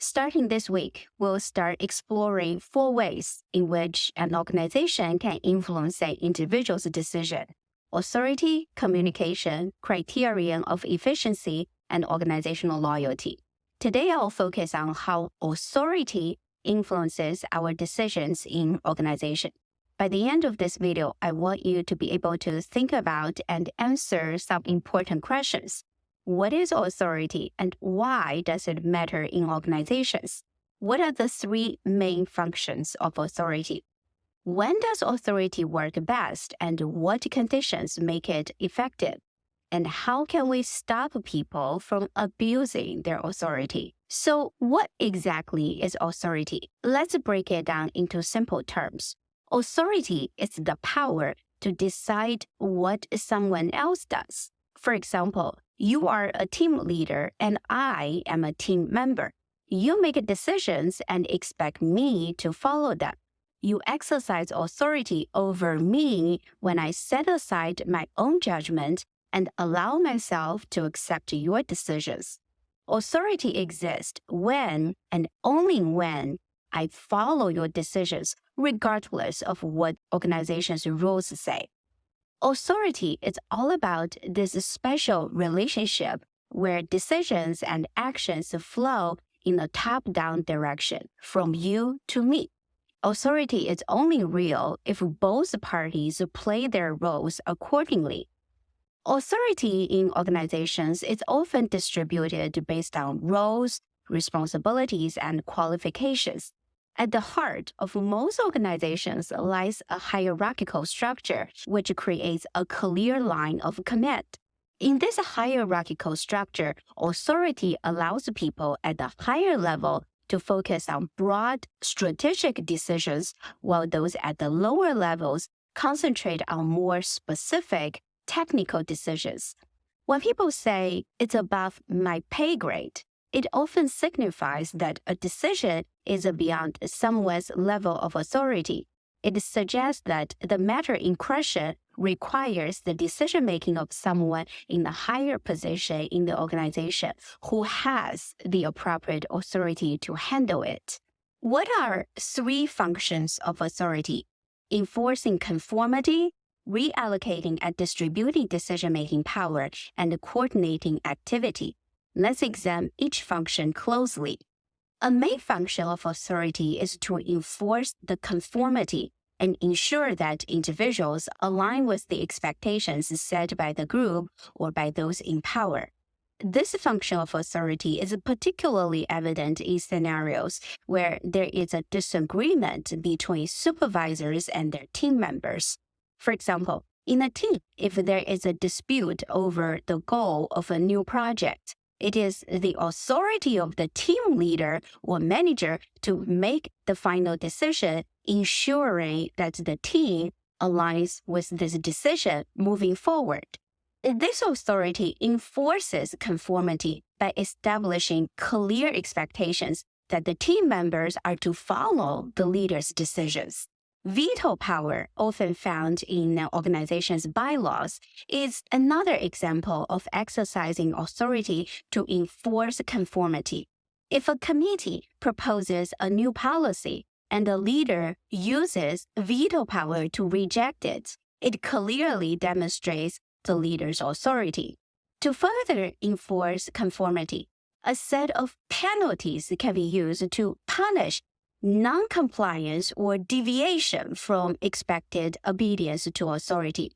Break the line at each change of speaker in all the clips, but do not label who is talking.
Starting this week, we'll start exploring 4 ways in which an organization can influence an individual's decision: authority, communication, criterion of efficiency, and organizational loyalty. Today, I'll focus on how authority influences our decisions in organization. By the end of this video, I want you to be able to think about and answer some important questions. What is authority and why does it matter in organizations? What are the 3 main functions of authority? When does authority work best and what conditions make it effective? And how can we stop people from abusing their authority? So what exactly is authority? Let's break it down into simple terms. Authority is the power to decide what someone else does. For example, you are a team leader and I am a team member. You make decisions and expect me to follow them. You exercise authority over me when I set aside my own judgment and allow myself to accept your decisions. Authority exists when and only when I follow your decisions, regardless of what organization's rules say. Authority is all about this special relationship where decisions and actions flow in a top-down direction from you to me. Authority is only real if both parties play their roles accordingly. Authority in organizations is often distributed based on roles, responsibilities, and qualifications. At the heart of most organizations lies a hierarchical structure, which creates a clear line of command. In this hierarchical structure, authority allows people at the higher level to focus on broad, strategic decisions, while those at the lower levels concentrate on more specific, technical decisions. When people say it's above my pay grade, it often signifies that a decision is beyond someone's level of authority. It suggests that the matter in question requires the decision-making of someone in a higher position in the organization who has the appropriate authority to handle it. What are 3 functions of authority? Enforcing conformity, reallocating and distributing decision-making power, and coordinating activity. Let's examine each function closely. A main function of authority is to enforce the conformity and ensure that individuals align with the expectations set by the group or by those in power. This function of authority is particularly evident in scenarios where there is a disagreement between supervisors and their team members. For example, in a team, if there is a dispute over the goal of a new project, it is the authority of the team leader or manager to make the final decision, ensuring that the team aligns with this decision moving forward. This authority enforces conformity by establishing clear expectations that the team members are to follow the leader's decisions. Veto power, often found in an organization's bylaws, is another example of exercising authority to enforce conformity. If a committee proposes a new policy and the leader uses veto power to reject it, it clearly demonstrates the leader's authority. To further enforce conformity, a set of penalties can be used to punish non-compliance or deviation from expected obedience to authority.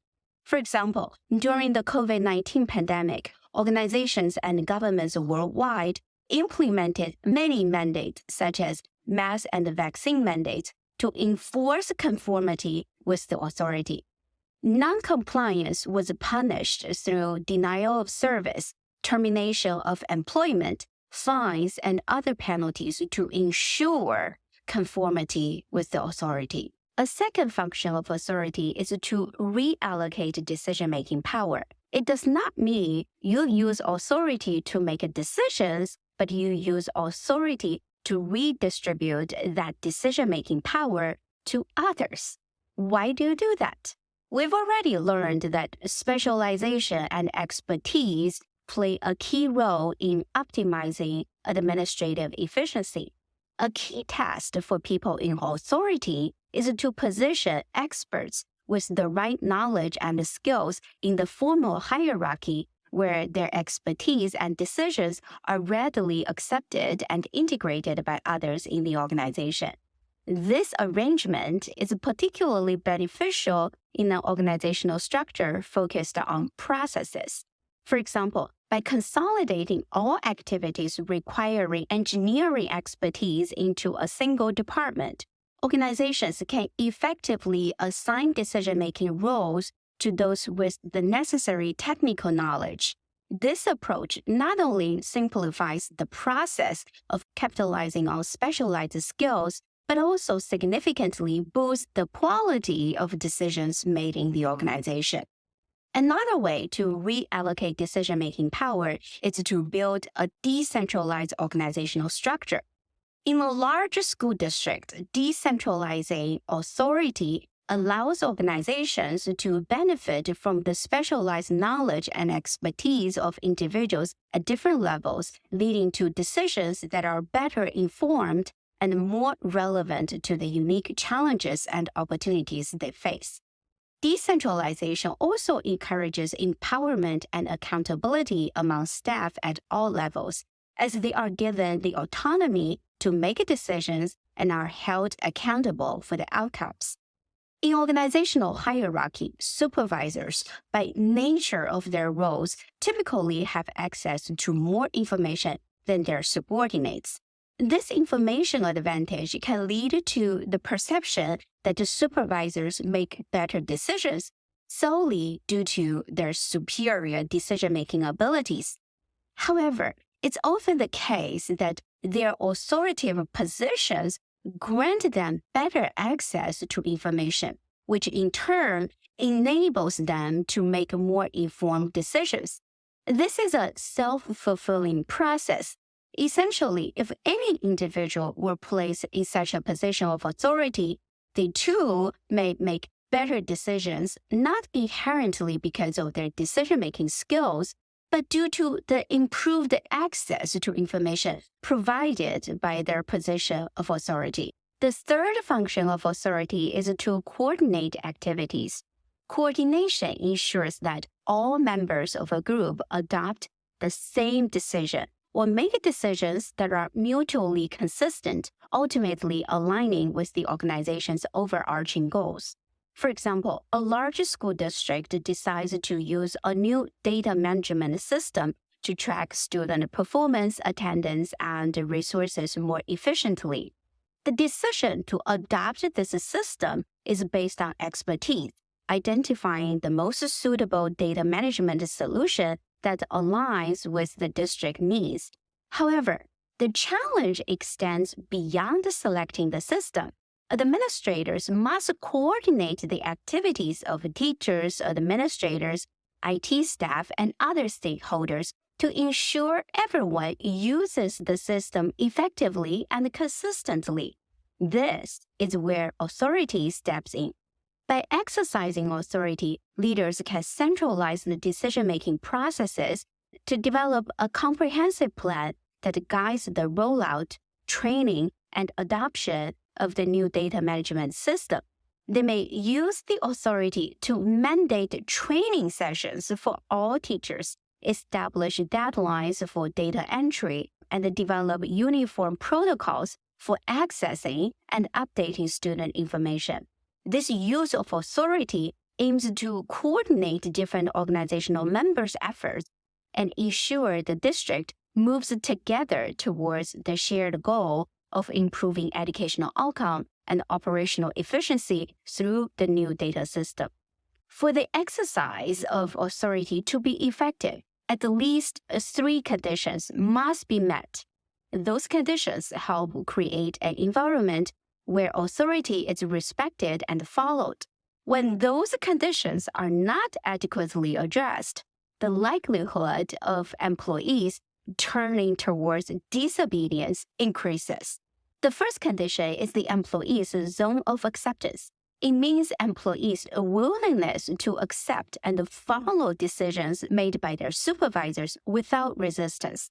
For example, during the COVID-19 pandemic, organizations and governments worldwide implemented many mandates, such as mask and vaccine mandates, to enforce conformity with the authority. Non-compliance was punished through denial of service, termination of employment, fines, and other penalties to ensure conformity with the authority. A second function of authority is to reallocate decision-making power. It does not mean you use authority to make decisions, but you use authority to redistribute that decision-making power to others. Why do you do that? We've already learned that specialization and expertise play a key role in optimizing administrative efficiency. A key task for people in authority is to position experts with the right knowledge and skills in the formal hierarchy where their expertise and decisions are readily accepted and integrated by others in the organization. This arrangement is particularly beneficial in an organizational structure focused on processes. For example, by consolidating all activities requiring engineering expertise into a single department, organizations can effectively assign decision-making roles to those with the necessary technical knowledge. This approach not only simplifies the process of capitalizing on specialized skills, but also significantly boosts the quality of decisions made in the organization. Another way to reallocate decision-making power is to build a decentralized organizational structure. In a large school district, decentralizing authority allows organizations to benefit from the specialized knowledge and expertise of individuals at different levels, leading to decisions that are better informed and more relevant to the unique challenges and opportunities they face. Decentralization also encourages empowerment and accountability among staff at all levels, as they are given the autonomy to make decisions and are held accountable for the outcomes. In organizational hierarchy, supervisors, by nature of their roles, typically have access to more information than their subordinates. This information advantage can lead to the perception that the supervisors make better decisions solely due to their superior decision-making abilities. However, it's often the case that their authoritative positions grant them better access to information, which in turn enables them to make more informed decisions. This is a self-fulfilling process. Essentially, if any individual were placed in such a position of authority, they too may make better decisions, not inherently because of their decision-making skills, but due to the improved access to information provided by their position of authority. The third function of authority is to coordinate activities. Coordination ensures that all members of a group adopt the same decision or make decisions that are mutually consistent, ultimately aligning with the organization's overarching goals. For example, a large school district decides to use a new data management system to track student performance, attendance, and resources more efficiently. The decision to adopt this system is based on expertise, identifying the most suitable data management solution that aligns with the district needs. However, the challenge extends beyond selecting the system. Administrators must coordinate the activities of teachers, administrators, IT staff, and other stakeholders to ensure everyone uses the system effectively and consistently. This is where authority steps in. By exercising authority, leaders can centralize the decision-making processes to develop a comprehensive plan that guides the rollout, training, and adoption of the new data management system. They may use the authority to mandate training sessions for all teachers, establish deadlines for data entry, and develop uniform protocols for accessing and updating student information. This use of authority aims to coordinate different organizational members' efforts and ensure the district moves together towards the shared goal of improving educational outcome and operational efficiency through the new data system. For the exercise of authority to be effective, at least 3 conditions must be met. Those conditions help create an environment where authority is respected and followed. When those conditions are not adequately addressed, the likelihood of employees turning towards disobedience increases. The first condition is the employee's zone of acceptance. It means employees' willingness to accept and follow decisions made by their supervisors without resistance.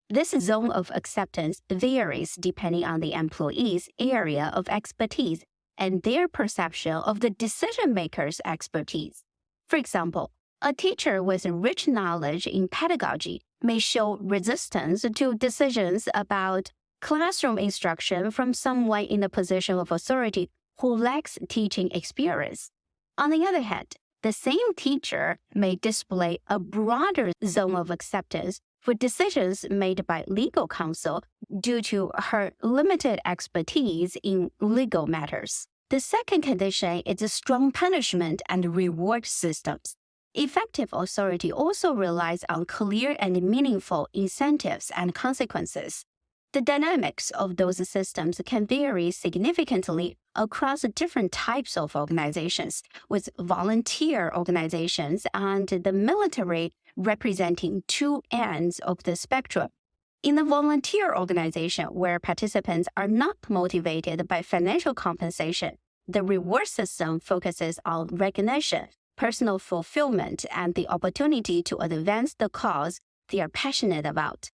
This zone of acceptance varies depending on the employee's area of expertise and their perception of the decision maker's expertise. For example, a teacher with rich knowledge in pedagogy may show resistance to decisions about classroom instruction from someone in a position of authority who lacks teaching experience. On the other hand, the same teacher may display a broader zone of acceptance for decisions made by legal counsel due to her limited expertise in legal matters. The second condition is a strong punishment and reward systems. Effective authority also relies on clear and meaningful incentives and consequences. The dynamics of those systems can vary significantly across different types of organizations, with volunteer organizations and the military representing two ends of the spectrum. In a volunteer organization where participants are not motivated by financial compensation, the reward system focuses on recognition, personal fulfillment, and the opportunity to advance the cause they are passionate about.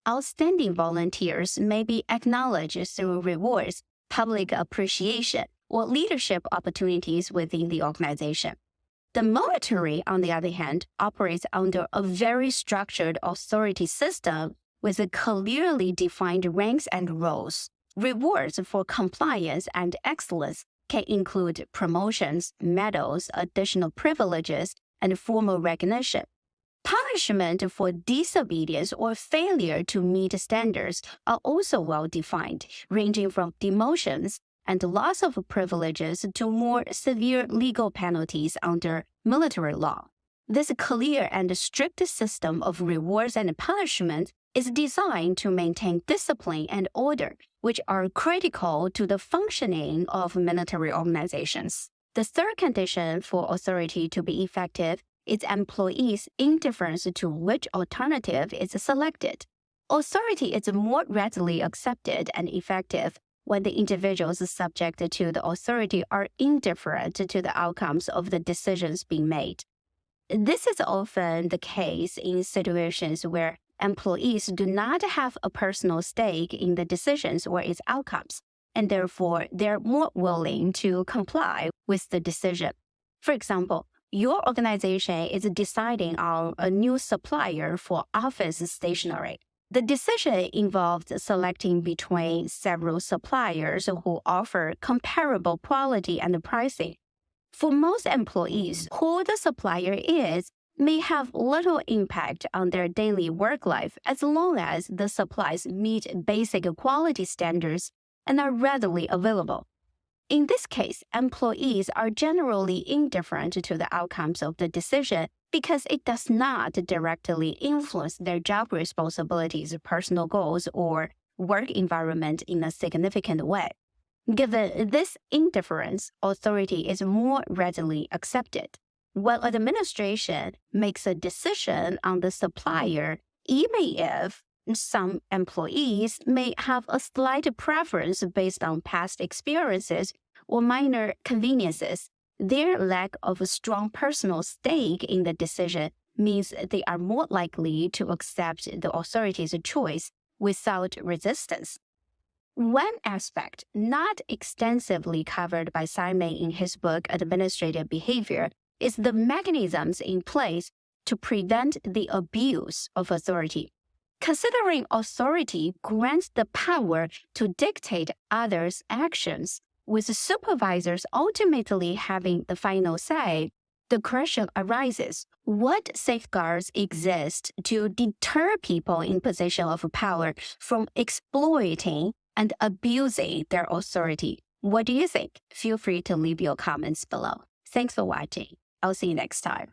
Outstanding volunteers may be acknowledged through rewards, public appreciation, or leadership opportunities within the organization. The military, on the other hand, operates under a very structured authority system with clearly defined ranks and roles. Rewards for compliance and excellence can include promotions, medals, additional privileges, and formal recognition. Punishment for disobedience or failure to meet standards are also well defined, ranging from demotions and loss of privileges to more severe legal penalties under military law. This clear and strict system of rewards and punishment is designed to maintain discipline and order, which are critical to the functioning of military organizations. The third condition for authority to be effective is employees' indifference to which alternative is selected. Authority is more readily accepted and effective when the individuals subject to the authority are indifferent to the outcomes of the decisions being made. This is often the case in situations where employees do not have a personal stake in the decisions or its outcomes, and therefore they're more willing to comply with the decision. For example, your organization is deciding on a new supplier for office stationery. The decision involved selecting between several suppliers who offer comparable quality and pricing. For most employees, who the supplier is may have little impact on their daily work life as long as the supplies meet basic quality standards and are readily available. In this case, employees are generally indifferent to the outcomes of the decision because it does not directly influence their job responsibilities, personal goals, or work environment in a significant way. Given this indifference, authority is more readily accepted. While administration makes a decision on the supplier, even if some employees may have a slight preference based on past experiences or minor conveniences, their lack of a strong personal stake in the decision means they are more likely to accept the authority's choice without resistance. One aspect not extensively covered by Simon in his book Administrative Behavior is the mechanisms in place to prevent the abuse of authority. Considering authority grants the power to dictate others' actions, with supervisors ultimately having the final say, the question arises, what safeguards exist to deter people in position of power from exploiting and abusing their authority? What do you think? Feel free to leave your comments below. Thanks for watching. I'll see you next time.